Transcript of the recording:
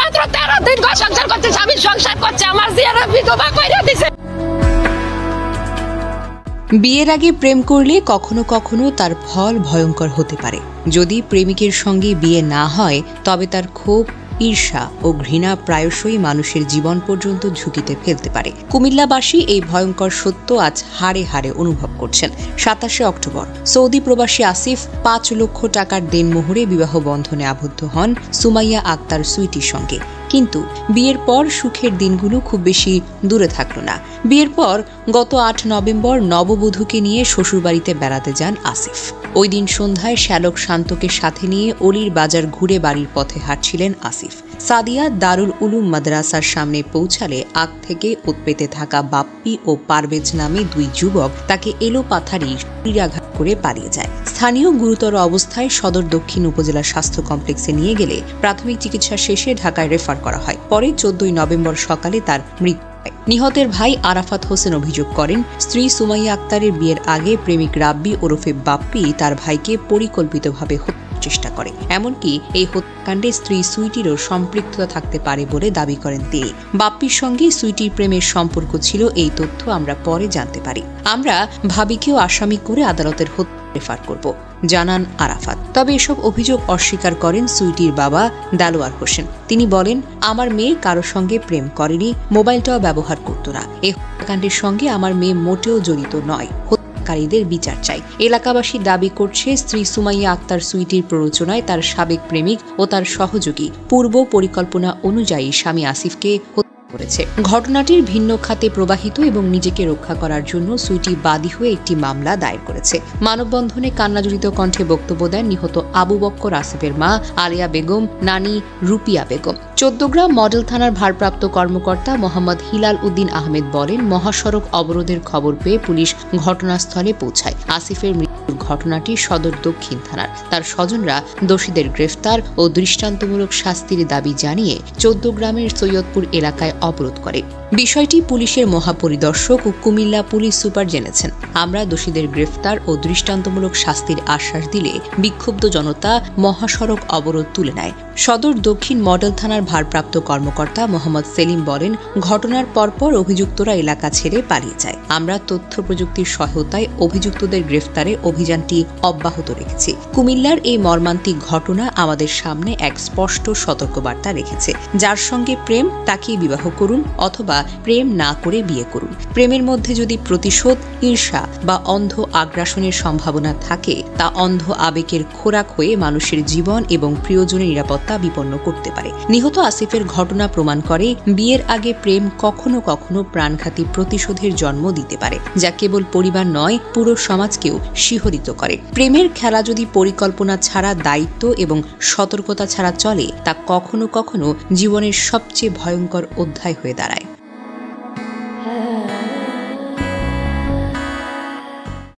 মাত্র 13 দিন সংসার করছে, স্বামী সংসার করছে, আমার জিয়ারা বিধবা কইরা দিছে। বিয়ের আগে প্রেম করলে কখনো কখনো তার ফল ভয়ঙ্কর হতে পারে। যদি প্রেমিকের সঙ্গে বিয়ে না হয় তবে তার ক্ষোভ, ঈর্ষা ও ঘৃণা প্রায়শই মানুষের জীবন পর্যন্ত ঝুঁকিতে ফেলতে পারে। কুমিল্লাবাসী এই ভয়ঙ্কর সত্য আজ হাড়ে হাড়ে অনুভব করছেন। 27 অক্টোবর সৌদি প্রবাসী আসিফ 5 লক্ষ টাকার দেনমোহরে বিবাহ বন্ধনে আবদ্ধ হন সুমাইয়া আক্তার সুইটির সঙ্গে। কিন্তু বিয়ের পর সুখের দিনগুলো খুব বেশি দূরে থাকল না। বিয়ের পর গত 8 নভেম্বর নববধূকে নিয়ে শ্বশুরবাড়িতে বেড়াতে যান আসিফ। ওই দিন সন্ধ্যায় শ্যালক শান্তকে সাথে নিয়ে অলির বাজার ঘুরে বাড়ির পথে হাঁটছিলেন আসিফ। সাদিয়া দারুল উলুম মাদ্রাসার সামনে পৌঁছালে আগ থেকে উৎপেতে থাকা বাপ্পি ও পারভেজ নামে 2 যুবক তাকে এলোপাথারি ছুরিকাঘাত করে পালিয়ে যায়। স্থানীয় গুরুতর অবস্থায় সদর দক্ষিণ উপজেলা স্বাস্থ্য কমপ্লেক্সে নিয়ে গেলে প্রাথমিক চিকিৎসা শেষে ঢাকায় রেফার করা হয়। পরে 14 নভেম্বর সকালে তার মৃত্যু হয়। নিহতের ভাই আরাফাত হোসেন অভিযোগ করেন, স্ত্রী সুমাইয়া আক্তারের বিয়ের আগে প্রেমিক রাব্বি ওরফে বাপ্পি তার ভাইকে পরিকল্পিতভাবে হত্যার চেষ্টা করে। এমনকি এই হত্যাকাণ্ডে স্ত্রী সুইটিরও সম্পৃক্ততা থাকতে পারে বলে দাবি করেন তিনি। বাপ্পির সঙ্গে সুইটির প্রেমের সম্পর্ক ছিল, এই তথ্য আমরা পরে জানতে পারি। আমরা ভাবিকেও আসামি করে আদালতের রেফার করব, জানান আরাফাত। তবে এসব অভিযোগ অস্বীকার করেন সুইটির বাবা দেলোয়ার হোসেন। তিনি বলেন, আমার মেয়ে কারো সঙ্গে প্রেম করেনি, মোবাইলটাও ব্যবহার করত না। এই হত্যাকাণ্ডের সঙ্গে আমার মেয়ে মোটেও জড়িত নয়। হত্যাকারীদের বিচার চাই। এলাকাবাসী দাবি করছে, স্ত্রী সুমাইয়া আক্তার সুইটির প্ররোচনায় তার সাবেক প্রেমিক ও তার সহযোগী পূর্ব পরিকল্পনা অনুযায়ী স্বামী আসিফকে করেছে। ঘটনাটির ভিন্ন খাতে প্রবাহিত এবং নিজেকে রক্ষা করার জন্য সুইটি বাদী হয়ে একটি মামলা দায়ের করেছে। মানববন্ধনে কান্নাজড়িত কণ্ঠে বক্তব্য দেন নিহত আবু বক্কর আসিফের মা আলিয়া বেগম, নানি রুপিয়া বেগম। 14 গ্রাম মডেল থানার ভারপ্রাপ্ত কর্মকর্তা মোহাম্মদ হিলাল উদ্দিন আহমেদ বলেন, মহাসড়ক অবরোধের খবর পেয়ে পুলিশ ঘটনাস্থলে পৌঁছায়। আসিফের মৃত্যুর ঘটনাটি সদর দক্ষিণ থানার। তার স্বজনরা দোষীদের গ্রেফতার ও দৃষ্টান্তমূলক শাস্তির দাবি জানিয়ে 14 গ্রামের সৈয়দপুর এলাকায় অবরোধ করে। বিষয়টি পুলিশের মহাপরিদর্শক ও কুমিল্লা পুলিশ সুপার জেনেছেন। আমরা দোষীদের গ্রেফতার ও দৃষ্টান্তমূলক শাস্তির আশ্বাস দিলে বিক্ষুব্ধ জনতা মহাসড়ক অবরোধ তুলে নেয়। সদর দক্ষিণ মডেল থানার ভারপ্রাপ্ত কর্মকর্তা মোহাম্মদ সেলিম বলেন, ঘটনার পরপর অভিযুক্তরা এলাকা ছেড়ে পালিয়ে যায়। আমরা তথ্য প্রযুক্তির সহায়তায় অভিযুক্তদের গ্রেফতারে অভিযানটি অব্যাহত রেখেছি। কুমিল্লার এই মর্মান্তিক ঘটনা আমাদের সামনে এক স্পষ্ট সতর্কবার্তা রেখেছে। যার সঙ্গে প্রেম তাকেই বিবাহ করুন অথবা প্রেম না করে বিয়ে করুন। প্রেমের মধ্যে যদি প্রতিশোধ, ঈর্ষা বা অন্ধ আগ্রাসনের সম্ভাবনা থাকে, তা অন্ধ আবেগের খোরাক হয়ে মানুষের জীবন এবং প্রিয়জনের নিরাপত্তা বিপন্ন করতে পারে। নিহত আসিফের ঘটনা প্রমাণ করে, বিয়ের আগে প্রেম কখনো কখনো প্রাণঘাতী প্রতিশোধের জন্ম দিতে পারে, যা কেবল পরিবার নয়, পুরো সমাজকেও শিহরিত করে। প্রেমের খেলা যদি পরিকল্পনা ছাড়া, দায়িত্ব এবং সতর্কতা ছাড়া চলে, তা কখনো কখনো জীবনের সবচেয়ে ভয়ঙ্কর অধ্যায় হয়ে দাঁড়ায়।